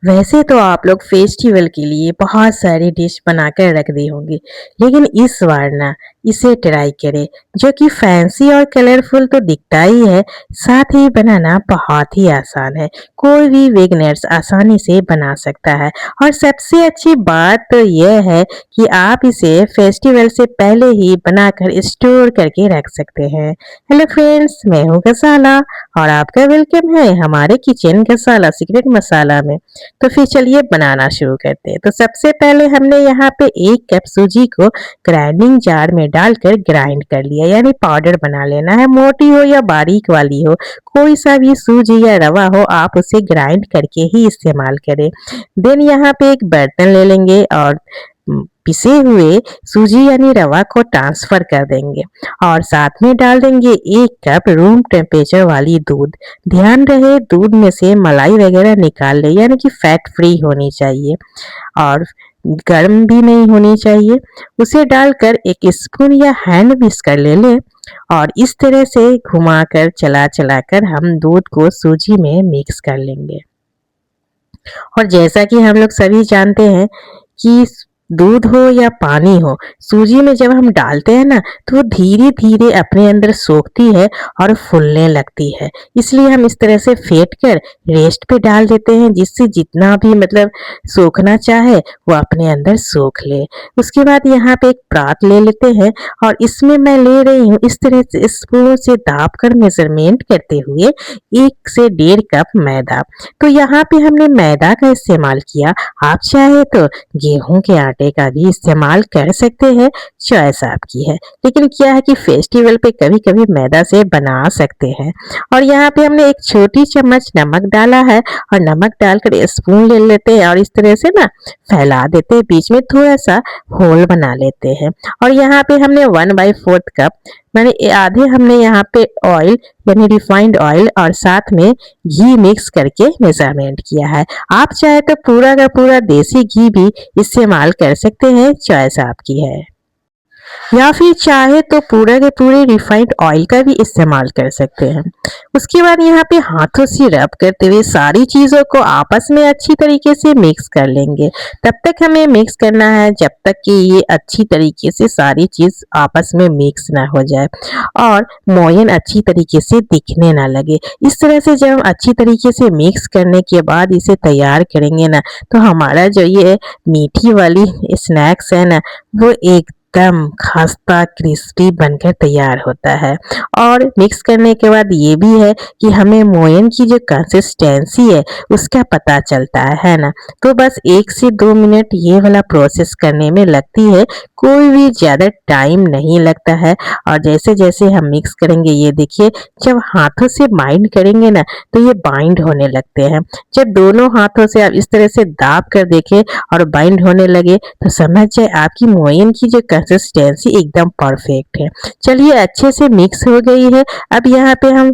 वैसे तो आप लोग फेस्टिवल के लिए बहुत सारी डिश बनाकर रख दी होंगी, लेकिन इस बार ना इसे ट्राई करें, जो कि फैंसी और कलरफुल तो दिखता ही है, साथ ही बनाना बहुत ही आसान है। कोई भी बिगनर्स आसानी से बना सकता है और सबसे अच्छी बात तो यह है कि आप इसे फेस्टिवल से पहले ही बनाकर स्टोर करके रख सकते हैं। हेलो फ्रेंड्स, मैं हूँ गसाला और आपका वेलकम है हमारे किचन गसाला सीक्रेट मसाला में। तो फिर चलिए बनाना शुरू करते हैं। तो सबसे पहले हमने यहाँ पे 1 कप सूजी को ग्राइंडिंग जार में डालकर ग्राइंड कर लिया, यानी पाउडर बना लेना है। मोटी हो या बारीक वाली हो, कोई सा भी सूजी या रवा हो, आप उसे ग्राइंड करके ही इस्तेमाल करें। देन यहाँ पे एक बर्तन ले लेंगे और पिसे हुए सूजी यानी रवा को ट्रांसफर कर देंगे और साथ में डाल देंगे 1 कप रूम टेम्परेचर वाली दूध। ध्यान रहे दूध में से मलाई वगैरह निकाल ले, यानी कि फैट फ्री होनी चाहिए और गर्म भी नहीं होनी चाहिए। उसे डालकर 1 स्पून या हैंड विस्क कर ले लें और इस तरह से घुमाकर चला चलाकर हम दूध को सूजी में मिक्स कर लेंगे। और जैसा कि हम लोग सभी जानते हैं कि दूध हो या पानी हो, सूजी में जब हम डालते हैं ना तो वो धीरे धीरे अपने अंदर सोखती है और फूलने लगती है। इसलिए हम इस तरह से फेंट कर रेस्ट पे डाल देते हैं, जिससे जितना भी सोखना चाहे वो अपने अंदर सोख ले। उसके बाद यहाँ पे एक परात ले लेते हैं और इसमें मैं ले रही हूँ इस तरह से स्पून से दाप कर मेजरमेंट करते हुए 1 से 1.5 कप मैदा। तो यहाँ पे हमने मैदा का इस्तेमाल किया, आप चाहे तो गेहूं के आटे का भी इस्तेमाल कर सकते हैं, चॉइस आपकी है। लेकिन क्या है कि फेस्टिवल पे कभी कभी मैदा से बना सकते हैं। और यहाँ पे हमने 1 छोटी चम्मच नमक डाला है और नमक डालकर स्पून ले लेते हैं और इस तरह से ना फैला देते हैं, बीच में थोड़ा सा होल बना लेते हैं। और यहाँ पे हमने 1/4 कप मैंने आधे हमने यहाँ पे ऑयल यानी रिफाइंड ऑयल और साथ में घी मिक्स करके मेजरमेंट किया है। आप चाहे तो पूरा का पूरा देसी घी भी इस्तेमाल कर सकते हैं, चॉइस आपकी है। या फिर चाहे तो पूरा के पूरे रिफाइंड ऑयल का भी इस्तेमाल कर सकते हैं। उसके बाद यहाँ पे हाथों से रब करते हुए सारी चीजों को आपस में अच्छी तरीके से मिक्स कर लेंगे। तब तक हमें मिक्स करना है जब तक कि ये अच्छी तरीके से सारी चीज आपस में मिक्स ना हो जाए और मोयन अच्छी तरीके से दिखने ना लगे। इस तरह से जब हम अच्छी तरीके से मिक्स करने के बाद इसे तैयार करेंगे ना, तो हमारा जो ये मीठी वाली स्नैक्स है ना, वो एकदम खस्ता क्रिस्पी बनकर तैयार होता है। और मिक्स करने के बाद ये भी है कि हमें मोयन की जो कंसिस्टेंसी है उसका पता चलता है ना। तो बस 1 से 2 मिनट ये वाला प्रोसेस करने में लगती है, कोई भी ज्यादा टाइम नहीं लगता है। और जैसे जैसे हम मिक्स करेंगे, ये देखिए जब हाथों से बाइंड करेंगे ना तो ये बाइंड होने लगते हैं। जब दोनों हाथों से आप इस तरह से दाब कर देखें और बाइंड होने लगे तो समझ जाए आपकी मोयन की जो कंसिस्टेंसी एकदम परफेक्ट है। चलिए अच्छे से मिक्स हो गई है। अब यहाँ पे हम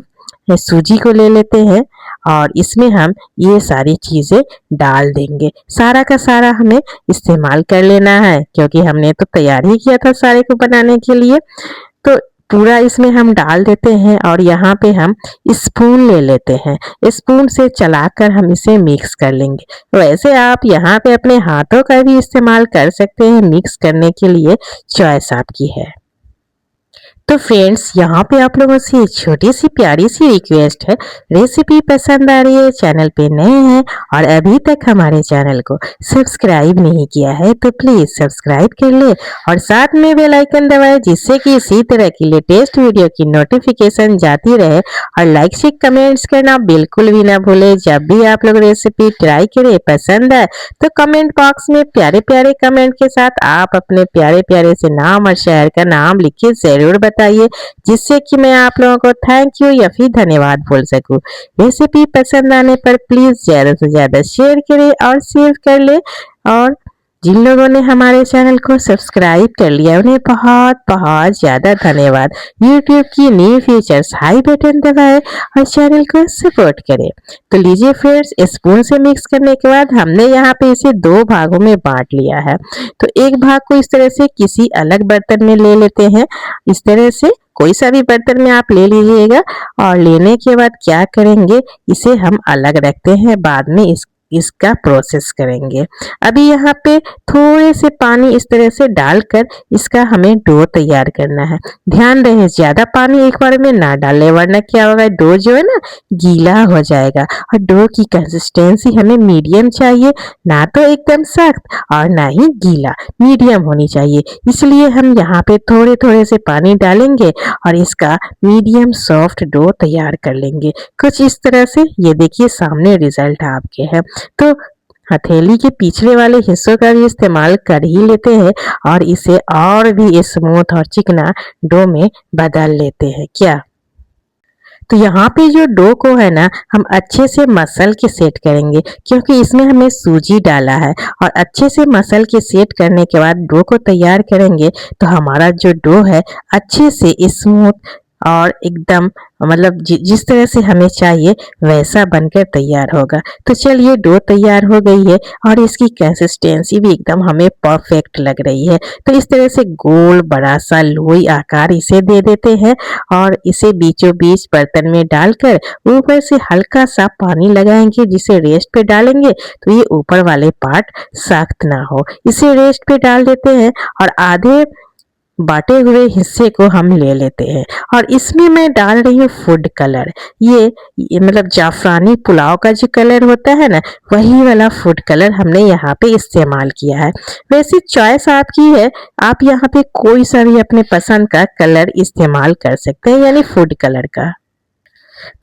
सूजी को ले लेते हैं और इसमें हम ये सारी चीजें डाल देंगे। सारा का सारा हमें इस्तेमाल कर लेना है, क्योंकि हमने तो तैयार ही किया था सारे को बनाने के लिए। तो पूरा इसमें हम डाल देते हैं और यहाँ पे हम स्पून ले लेते हैं, स्पून से चलाकर हम इसे मिक्स कर लेंगे। वैसे आप यहाँ पे अपने हाथों का भी इस्तेमाल कर सकते हैं मिक्स करने के लिए, चॉइस आपकी है। तो फ्रेंड्स, यहाँ पे आप लोगों से एक छोटी सी प्यारी सी रिक्वेस्ट है, रेसिपी पसंद आ रही है, चैनल पे नए हैं और अभी तक हमारे चैनल को सब्सक्राइब नहीं किया है तो प्लीज सब्सक्राइब कर ले और साथ में बेल आइकन दबाएं, जिससे कि इसी तरह की लेटेस्ट वीडियो की नोटिफिकेशन जाती रहे। और लाइक शेयर कमेंट्स करना बिल्कुल भी ना भूले। जब भी आप लोग रेसिपी ट्राई करें पसंद आए तो कमेंट बॉक्स में प्यारे प्यारे कमेंट के साथ आप अपने प्यारे प्यारे से नाम और शहर का नाम लिख के जरूर बताइए, जिससे कि मैं आप लोगों को थैंक यू या फिर धन्यवाद बोल सकूं। रेसिपी पसंद आने पर प्लीज ज्यादा से ज्यादा शेयर करें और सेव कर ले। और जिन लोगों ने हमारे चैनल को सब्सक्राइब कर लिया उन्हें बहुत बहुत ज्यादा धन्यवाद। यूट्यूब की न्यू फीचर्स हाई बटन दबाएं और चैनल को सपोर्ट करें। तो लीजिए फ्रेंड्स, स्पून से मिक्स करने के बाद हमने यहाँ पे इसे 2 भागों में बांट लिया है। तो एक भाग को इस तरह से किसी अलग बर्तन में ले लेते हैं। इस तरह से कोई सा भी बर्तन में आप ले लीजिएगा और लेने के बाद क्या करेंगे, इसे हम अलग रखते हैं, बाद में इस इसका प्रोसेस करेंगे। अभी यहाँ पे थोड़े से पानी इस तरह से डालकर इसका हमें डो तैयार करना है। ध्यान रहे ज्यादा पानी एक बार में ना डालें, वरना क्या होगा, डो जो है ना गीला हो जाएगा। और डो की कंसिस्टेंसी हमें मीडियम चाहिए, ना तो एकदम सख्त और ना ही गीला, मीडियम होनी चाहिए। इसलिए हम यहाँ पे थोड़े थोड़े से पानी डालेंगे और इसका मीडियम सॉफ्ट डो तैयार कर लेंगे। कुछ इस तरह से, ये देखिए सामने रिजल्ट आपके है। तो हथेली के पिछले वाले हिस्सों का भी इस्तेमाल कर ही लेते हैं और इसे और भी स्मूथ और चिकना डो में बदल लेते हैं क्या। तो यहाँ पे जो डो को है ना हम अच्छे से मसल के सेट करेंगे, क्योंकि इसमें हमने सूजी डाला है। और अच्छे से मसल के सेट करने के बाद डो को तैयार करेंगे तो हमारा जो डो है अच्छे से स्मूथ और एकदम मतलब जिस तरह से हमें चाहिए वैसा बनकर तैयार होगा। तो चलिए डो तैयार हो गई है और इसकी कंसिस्टेंसी भी एकदम हमें परफेक्ट लग रही है। तो इस तरह से गोल बड़ा सा लोई आकार इसे दे देते हैं और इसे बीचों बीच बर्तन में डालकर ऊपर से हल्का सा पानी लगाएंगे, जिसे रेस्ट पे डालेंगे तो ये ऊपर वाले पार्ट सख्त ना हो। इसे रेस्ट पे डाल देते हैं और आधे बाटे हुए हिस्से को हम ले लेते हैं और इसमें मैं डाल रही हूँ फूड कलर। ये मतलब जाफरानी पुलाव का जो कलर होता है ना, वही वाला फूड कलर हमने यहाँ पे इस्तेमाल किया है। वैसे चॉइस आपकी है, आप यहाँ पे कोई सा भी अपने पसंद का कलर इस्तेमाल कर सकते हैं, यानी फूड कलर का।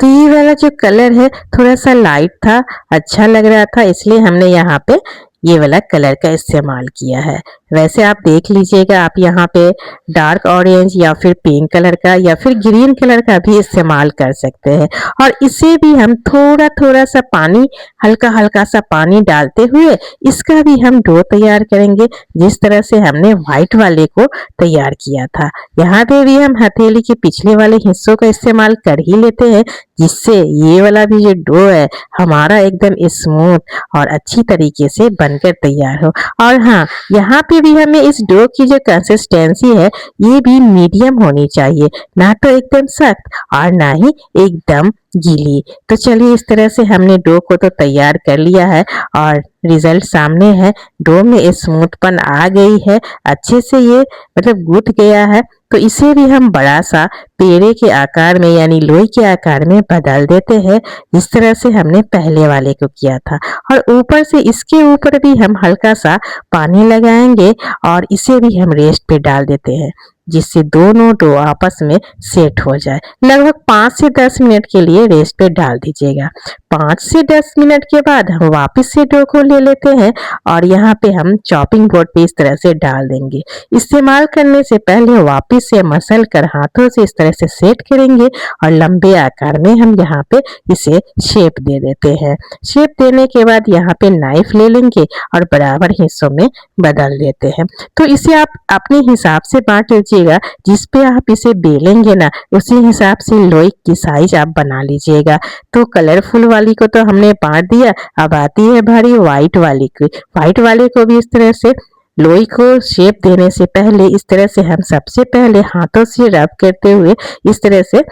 तो ये वाला जो कलर है थोड़ा सा लाइट था, अच्छा लग रहा था, इसलिए हमने यहाँ पे ये वाला कलर का इस्तेमाल किया है। वैसे आप देख लीजिएगा, आप यहाँ पे डार्क ऑरेंज या फिर पिंक कलर का या फिर ग्रीन कलर का भी इस्तेमाल कर सकते हैं। और इसे भी हम थोड़ा थोड़ा सा पानी, हल्का हल्का सा पानी डालते हुए इसका भी हम डो तैयार करेंगे, जिस तरह से हमने व्हाइट वाले को तैयार किया था। यहाँ पे भी हम हथेली के पिछले वाले हिस्सों का इस्तेमाल कर ही लेते हैं, जिससे ये वाला भी जो डो है हमारा एकदम स्मूथ और अच्छी तरीके से बनकर तैयार हो। और हाँ, यहाँ पे भी हमें इस डो की जो कंसिस्टेंसी है ये भी मीडियम होनी चाहिए, ना तो एकदम सख्त और ना ही एकदम गीली। तो चलिए इस तरह से हमने डो को तो तैयार कर लिया है और रिजल्ट सामने है। डो में स्मूथपन आ गई है, अच्छे से ये मतलब गूंथ गया है। तो इसे भी हम बड़ा सा पेड़े के आकार में यानी लोई के आकार में बदल देते हैं, जिस तरह से हमने पहले वाले को किया था। और ऊपर से इसके ऊपर भी हम हल्का सा पानी लगाएंगे और इसे भी हम रेस्ट पे डाल देते हैं, जिससे दोनों डो आपस में सेट हो जाए। लगभग 5 से 10 मिनट के लिए रेस्ट पे डाल दीजिएगा। 5 से 10 मिनट के बाद हम वापस से डो को ले लेते हैं और यहाँ पे हम चॉपिंग बोर्ड पे इस तरह से डाल देंगे। इस्तेमाल करने से पहले वापस से मसल कर हाथों से इस तरह से सेट करेंगे और लंबे आकार में हम यहाँ पे इसे शेप दे देते हैं। शेप देने के बाद यहाँ पे नाइफ ले लेंगे और बराबर हिस्सों में बदल देते हैं। तो इसे आप अपने हिसाब से बांट लीजिएगा, जिस पे आप इसे बेलेंगे ना उसी हिसाब से लोई की साइज आप बना लीजिएगा। तो कलरफुल वाली को तो हमने बांट दिया, अब आती है भारी व्हाइट वाली की। व्हाइट वाले को भी इस तरह से लोई को शेप देने से पहले इस तरह से हम सबसे पहले हाथों से रब करते हुए इस तरह से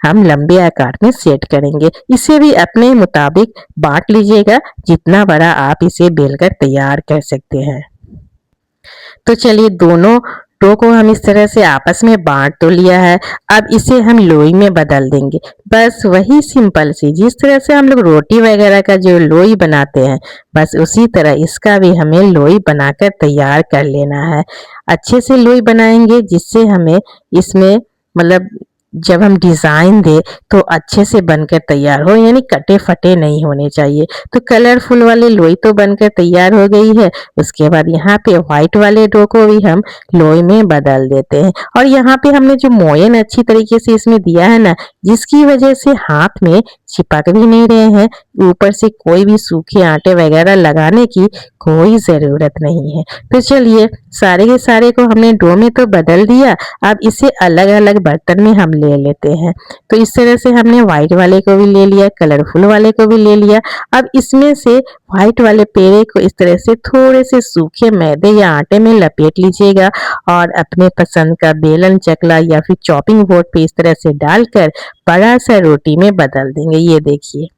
हम लंबे आकार में सेट करेंगे। इसे भी अपने मुताबिक बांट लीजिएगा, जितना बड़ा आप इसे बेलकर तैयार कर सकते हैं। तो चलिए दोनों डो को हम इस तरह से आपस में बांट तो लिया है, अब इसे हम लोई में बदल देंगे। बस वही सिंपल सी, जिस तरह से हम लोग रोटी वगैरह का जो लोई बनाते हैं, बस उसी तरह इसका भी हमें लोई बनाकर तैयार कर लेना है। अच्छे से लोई बनाएंगे, जिससे हमें इसमें मतलब जब हम डिजाइन दे तो अच्छे से बनकर तैयार हो, यानी कटे फटे नहीं होने चाहिए। तो कलरफुल वाले लोई तो बनकर तैयार हो गई है। उसके बाद यहाँ पे व्हाइट वाले डो को भी हम लोई में बदल देते हैं और यहाँ पे हमने जो मोयन अच्छी तरीके से इसमें दिया है ना, जिसकी वजह से हाथ में चिपक भी नहीं रहे हैं। ऊपर से कोई भी सूखे आटे वगैरह लगाने की कोई जरूरत नहीं है। तो चलिए सारे के सारे को हमने डो में तो बदल दिया, अब इसे अलग अलग बर्तन में हम ले लेते हैं। तो इस तरह से हमने व्हाइट वाले को भी ले लिया, कलरफुल वाले को भी ले लिया। अब इसमें से व्हाइट वाले पेड़े को इस तरह से थोड़े से सूखे मैदे या आटे में लपेट लीजिएगा और अपने पसंद का बेलन, चकला या फिर चॉपिंग बोर्ड पे इस तरह से डालकर बड़ा सा रोटी में बदल देंगे। ये देखिए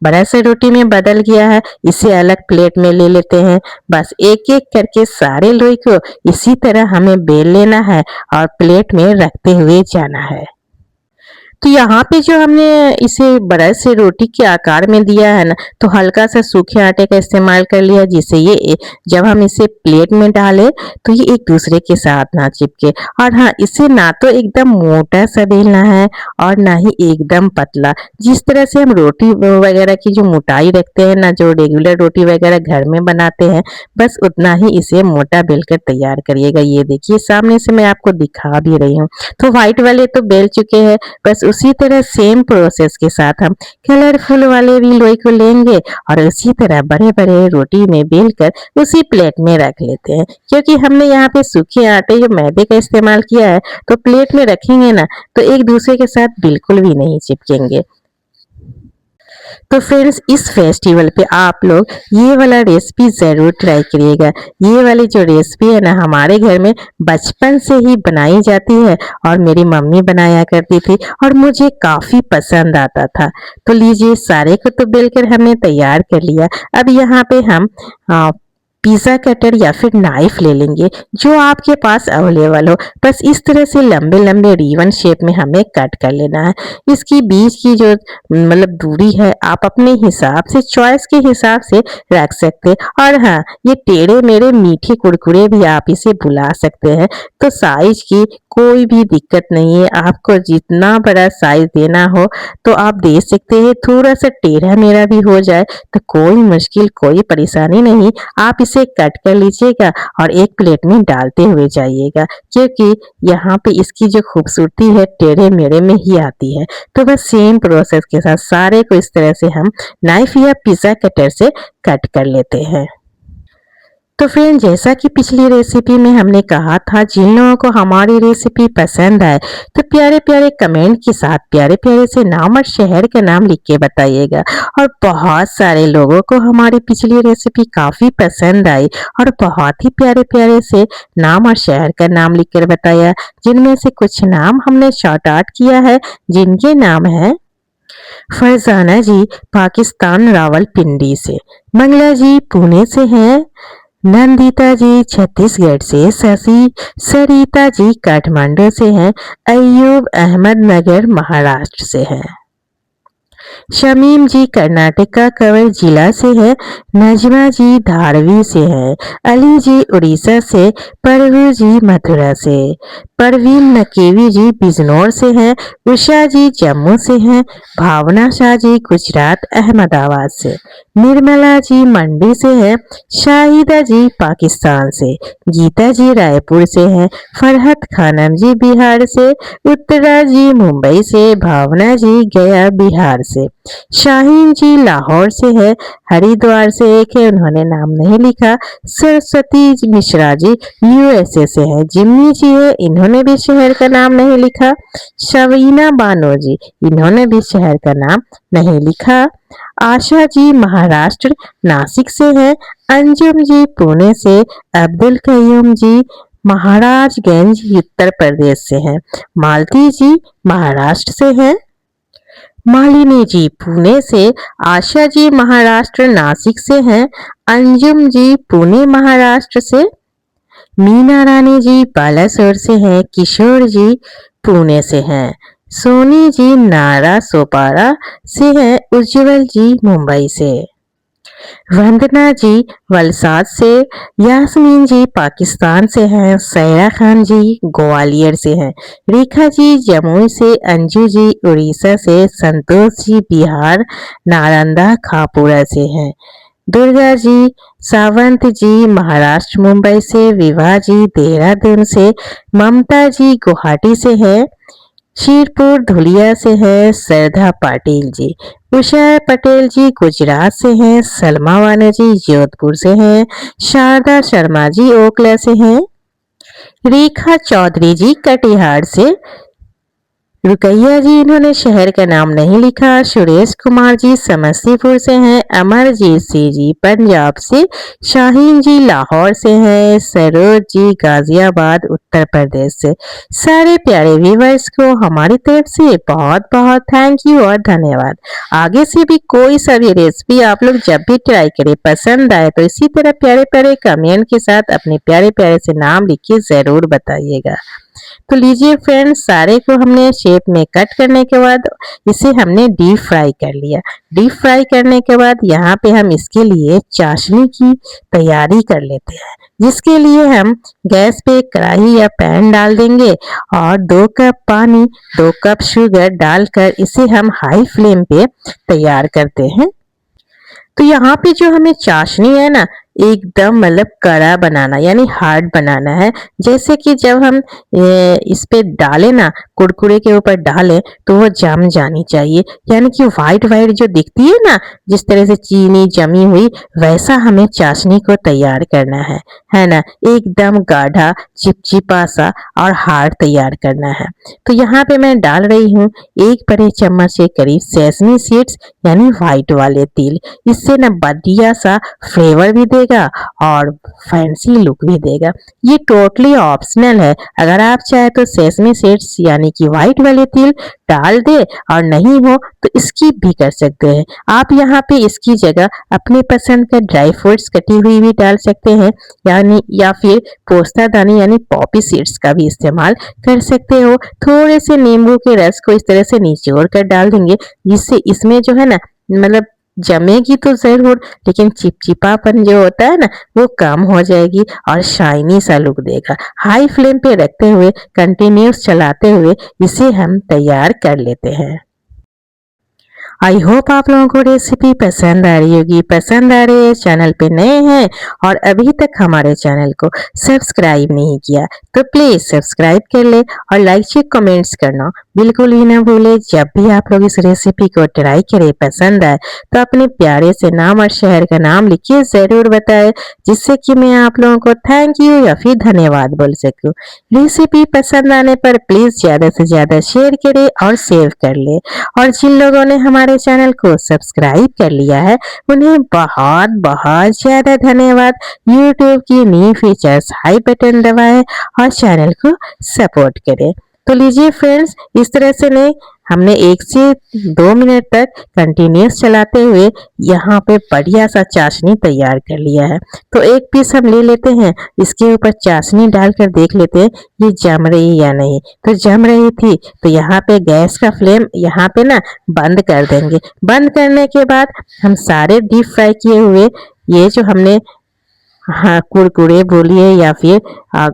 बड़ा सा रोटी में बदल गया है। इसे अलग प्लेट में ले लेते हैं। बस एक एक करके सारे लोई को इसी तरह हमें बेल लेना है और प्लेट में रखते हुए जाना है। तो यहाँ पे जो हमने इसे बड़े से रोटी के आकार में दिया है ना, तो हल्का सा सूखे आटे का इस्तेमाल कर लिया, जिससे ये जब हम इसे प्लेट में डालें तो ये एक दूसरे के साथ ना चिपके। और हाँ, इसे ना तो एकदम मोटा सा बेलना है और ना ही एकदम पतला। जिस तरह से हम रोटी वगैरह की जो मोटाई रखते हैं ना, जो रेगुलर रोटी वगैरह घर में बनाते हैं, बस उतना ही इसे मोटा बेलकर तैयार करिएगा। ये देखिए सामने से मैं आपको दिखा भी रही हूँ। तो व्हाइट वाले तो बेल चुके हैं। बस उसी तरह सेम प्रोसेस के साथ हम कलरफुल वाले भी लोई को लेंगे और उसी तरह बड़े बड़े रोटी में बेलकर उसी प्लेट में रख लेते हैं। क्योंकि हमने यहाँ पे सूखे आटे या मैदे का इस्तेमाल किया है, तो प्लेट में रखेंगे ना तो एक दूसरे के साथ बिल्कुल भी नहीं चिपकेंगे। तो फ्रेंड्स, इस फेस्टिवल पे आप लोग ये वाला रेसिपी जरूर ट्राई करिएगा। ये वाली जो रेसिपी है ना, हमारे घर में बचपन से ही बनाई जाती है और मेरी मम्मी बनाया करती थी और मुझे काफी पसंद आता था। तो लीजिए, सारे को तो बेलकर हमने तैयार कर लिया। अब यहाँ पे हम पिज्जा कटर या फिर नाइफ ले लेंगे, जो आपके पास अवेलेबल हो। बस इस तरह से लंबे लंबे रिबन शेप में हमें कट कर लेना है। इसकी बीच की जो मतलब दूरी है, आप अपने हिसाब से, चॉइस के हिसाब से रख सकते हैं। और हाँ, ये टेढ़े मेढ़े मीठे कुरकुरे भी आप इसे बुला सकते हैं। तो साइज की कोई भी दिक्कत नहीं है। आपको जितना बड़ा साइज देना हो तो आप दे सकते हैं। थोड़ा सा टेढ़ा मेढ़ा भी हो जाए तो कोई मुश्किल, कोई परेशानी नहीं। आप इसे कट कर लीजिएगा और एक प्लेट में डालते हुए जाइएगा, क्योंकि यहाँ पे इसकी जो खूबसूरती है टेढ़े मेढ़े में ही आती है। तो बस सेम प्रोसेस के साथ सारे को इस तरह से हम नाइफ या पिज्जा कटर से कट कर लेते हैं। तो फ्रेंड, जैसा कि पिछली रेसिपी में हमने कहा था, जिन लोगों को हमारी रेसिपी पसंद आए तो प्यारे प्यारे कमेंट के साथ प्यारे प्यारे से नाम और शहर का नाम लिख के बताइएगा। और बहुत सारे लोगों को हमारी पिछली रेसिपी काफी पसंद आई और बहुत ही प्यारे प्यारे से नाम और शहर का नाम लिख कर बताया, जिनमें से कुछ नाम हमने शॉर्ट आउट किया है, जिनके नाम है फरजाना जी पाकिस्तान रावलपिंडी से, मंगला जी पुणे से हैं, नंदिता जी छत्तीसगढ़ से, शशि सरिता जी काठमांडू से हैं, अयूब अहमदनगर महाराष्ट्र से हैं, शमीम जी कर्नाटक का कवर जिला से है, नजमा जी धारवी से है, अली जी उड़ीसा से, परवीन जी मथुरा से, परवीन नकेवी जी बिजनौर से है, उषा जी जम्मू से हैं, भावना शाह जी गुजरात अहमदाबाद से, निर्मला जी मंडी से है, शाहिदा जी पाकिस्तान से, गीता जी रायपुर से है, फरहत खानम जी बिहार से, उत्तरा जी मुंबई से, भावना जी गया बिहार से, शाहीन जी लाहौर से है, हरिद्वार से एक है, उन्होंने नाम नहीं लिखा, सरस्वती मिश्रा जी यूएसए से है, जिम्मी जी है, इन्होंने भी शहर का नाम नहीं लिखा, शवीना बानो जी, इन्होंने भी शहर का नाम नहीं लिखा, आशा जी महाराष्ट्र नासिक से है, अंजुम जी पुणे से, अब्दुल कयूम जी महाराजगंज उत्तर प्रदेश से हैं, मालती जी महाराष्ट्र से हैं, मालिनी जी पुणे से, आशा जी महाराष्ट्र नासिक से हैं, अंजुम जी पुणे महाराष्ट्र से, मीना रानी जी बालासोर से हैं, किशोर जी पुणे से हैं, सोनी जी नारा सोपारा से हैं, उज्जवल जी मुंबई से, वंदना जी वलसाड से, यास्मीन जी पाकिस्तान से हैं, सैरा खान जी ग्वालियर से हैं, रेखा जी जमुई से, अंजू जी उड़ीसा से, संतोष जी बिहार नालंदा खापुरा से हैं, दुर्गा जी सावंत जी महाराष्ट्र मुंबई से, विवाह जी देहरादून से, ममता जी गुवाहाटी से है, शीरपुर धुलिया से है, श्रद्धा पाटिल जी, उषा पटेल जी गुजरात से हैं, सलमा वाना जी जोधपुर से हैं, शारदा शर्मा जी ओखला से हैं, रेखा चौधरी जी कटिहार से, रुकैया जी इन्होंने शहर का नाम नहीं लिखा। सुरेश कुमार जी समस्तीपुर से हैं। अमरजीत सिंह जी पंजाब से। शाहीन जी लाहौर से हैं। सरोज जी गाजियाबाद उत्तर प्रदेश से। सारे प्यारे व्यूवर्स को हमारी तरफ से बहुत बहुत थैंक यू और धन्यवाद। आगे से भी कोई सा भी रेसिपी आप लोग जब भी ट्राई करें पसंद आए तो इसी तरह प्यारे प्यारे कमेंट के साथ अपने प्यारे प्यारे से नाम लिख के जरूर बताइएगा। तो लीजिए फ्रेंड्स, सारे को हमने शेप में कट करने के बाद इसे हमने डीप फ्राई कर लिया। डीप फ्राई करने के बाद यहाँ पे हम इसके लिए चाशनी की तैयारी कर लेते हैं, जिसके लिए हम गैस पे कढ़ाई या पैन डाल देंगे और 2 कप पानी 2 कप शुगर डालकर इसे हम हाई फ्लेम पे तैयार करते हैं। तो यहाँ पे जो हमें चाशनी है ना, एकदम मतलब कड़ा बनाना यानी हार्ड बनाना है। जैसे कि जब हम इस पे डालें ना, कुरकुरे के ऊपर डालें तो वो जम जानी चाहिए, यानी कि व्हाइट व्हाइट जो दिखती है ना, जिस तरह से चीनी जमी हुई, वैसा हमें चाशनी को तैयार करना है ना। एकदम गाढ़ा चिपचिपा सा और हार्ड तैयार करना है। तो यहाँ पे मैं डाल रही हूँ 1 बड़े चम्मच के करीब सेसमी सीड्स यानी व्हाइट वाले तिल। इससे ना बढ़िया सा फ्लेवर भी देगा और फैंसी लुक भी देगा। ये टोटली ऑप्शनल है, अगर आप चाहे तो सेसमी सीड्स यानी कि व्हाइट वाले तिल डाल दे और नहीं हो तो स्किप भी कर सकते हैं। आप यहाँ पे इसकी जगह अपने पसंद का ड्राई फ्रूट्स कटी हुई भी डाल सकते हैं, यानी या फिर पोस्ता दाने यानी पॉपी सीड्स का भी इस्तेमाल कर सकते हो। थोड़े से नींबू के रस को इस तरह से निचोड़ कर डाल देंगे, जिससे इसमें जो है ना, मतलब जमेगी तो जरूर, लेकिन चिपचिपापन जो होता है ना वो कम हो जाएगी और शाइनी सा लुक देगा। हाई फ्लेम पे रखते हुए कंटिन्यूस चलाते हुए इसे हम तैयार कर लेते हैं। आई होप आप लोगों को रेसिपी पसंद आ रही होगी। पसंद आ रही है, चैनल पे नए हैं और अभी तक हमारे चैनल को सब्सक्राइब नहीं किया तो प्लीज सब्सक्राइब कर ले और लाइक शेयर कमेंट्स करना बिल्कुल ही ना भूले। जब भी आप लोग इस रेसिपी को ट्राई करें पसंद आए तो अपने प्यारे से नाम और शहर का नाम लिखिए, जरूर बताए, जिससे कि मैं आप लोगों को थैंक यू या फिर धन्यवाद बोल सकूं। रेसिपी पसंद आने पर प्लीज ज्यादा से ज्यादा शेयर करें और सेव कर ले। और जिन लोगों ने हमारे चैनल को सब्सक्राइब कर लिया है उन्हें बहुत बहुत ज्यादा धन्यवाद। यूट्यूब की न्यू फीचर्स हाई बटन दबाएं और चैनल को सपोर्ट करें। तो लीजिए फ्रेंड्स, इस तरह से नहीं, हमने 1 से 2 मिनट तक कंटिन्यूस चलाते हुए यहाँ पे बढ़िया सा चाशनी तैयार कर लिया है। तो एक पीस हम ले लेते हैं, इसके ऊपर चाशनी डालकर देख लेते हैं ये जम रही या नहीं। तो जम रही थी तो यहाँ पे गैस का फ्लेम यहाँ पे ना बंद कर देंगे। बंद करने के बाद हम सारे डीप फ्राई किए हुए ये जो हमने, हाँ, कुरकुरे बोलिए या फिर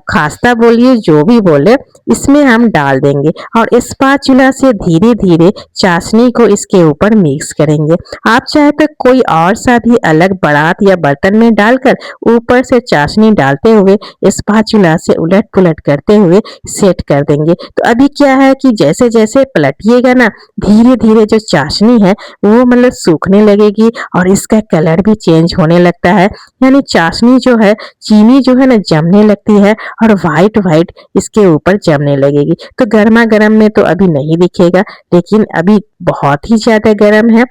खास्ता बोलिए, जो भी बोले, इसमें हम डाल देंगे और स्पैचुला से धीरे धीरे चाशनी को इसके ऊपर मिक्स करेंगे। आप चाहे तो कोई और सा भी अलग बरात या बर्तन में डालकर ऊपर से चाशनी डालते हुए स्पैचुला से उलट पुलट करते हुए सेट कर देंगे। तो अभी क्या है कि जैसे जैसे पलटिएगा ना, धीरे धीरे जो चाशनी है वो मतलब सूखने लगेगी और इसका कलर भी चेंज होने लगता है, यानी चाशनी जो है, चीनी जो है ना जमने लगती है और व्हाइट व्हाइट इसके ऊपर जमने लगेगी। तो गर्मा गर्म में तो अभी नहीं दिखेगा, लेकिन अभी बहुत ही ज्यादा गर्म है।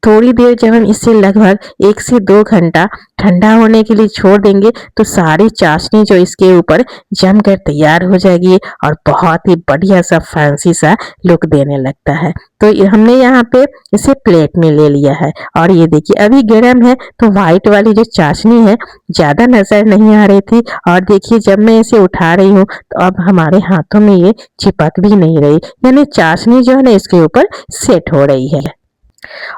थोड़ी देर जब हम इसे लगभग 1 से 2 घंटा ठंडा होने के लिए छोड़ देंगे तो सारी चाशनी जो इसके ऊपर जमकर तैयार हो जाएगी और बहुत ही बढ़िया सा फैंसी सा लुक देने लगता है। तो हमने यहाँ पे इसे प्लेट में ले लिया है और ये देखिए अभी गर्म है, तो व्हाइट वाली जो चाशनी है ज्यादा नजर नहीं आ रही थी और देखिए जब मैं इसे उठा रही हूँ तो अब हमारे हाथों में ये चिपक भी नहीं रही, यानी चाशनी जो है ना इसके ऊपर सेट हो रही है।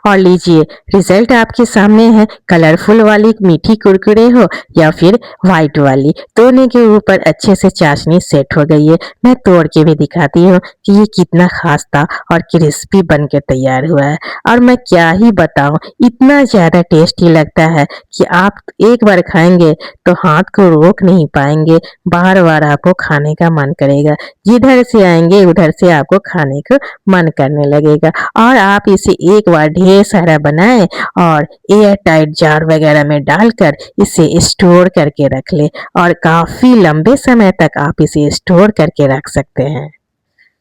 और लीजिए रिजल्ट आपके सामने है। कलरफुल वाली मीठी कुरकुरे हो या फिर व्हाइट वाली, दोनों के ऊपर अच्छे से चाशनी सेट हो गई है। मैं तोड़ के भी दिखाती हूँ कि ये कितना खास था और क्रिस्पी बनकर तैयार हुआ है। और मैं क्या ही बताऊं, इतना ज्यादा टेस्टी लगता है कि आप एक बार खाएंगे तो हाथ को रोक नहीं पाएंगे, बार बार आपको खाने का मन करेगा। जिधर से आएंगे उधर से आपको खाने को मन करने लगेगा। और आप इसे एक बार ढेर सारा बनाएं और एयर टाइट जार वगैरह में डालकर इसे स्टोर करके रख ले और काफी लंबे समय तक आप इसे स्टोर करके रख सकते हैं।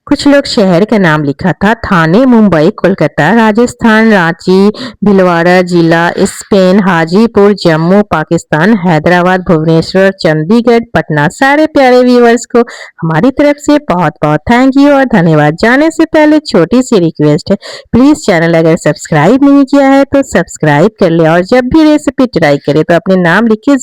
कुछ लोग शहर का नाम लिखा था, थाने मुंबई, कोलकाता, राजस्थान, रांची, भीलवाड़ा जिला, स्पेन, हाजीपुर, जम्मू पाकिस्तान, हैदराबाद, भुवनेश्वर, चंडीगढ़, पटना। सारे प्यारे व्यूअर्स को हमारी तरफ से बहुत बहुत थैंक यू और धन्यवाद। जाने से पहले छोटी सी रिक्वेस्ट है, प्लीज चैनल अगर सब्सक्राइब नहीं किया है तो सब्सक्राइब कर ले और जब भी रेसिपी ट्राई करे तो अपने नाम लिख के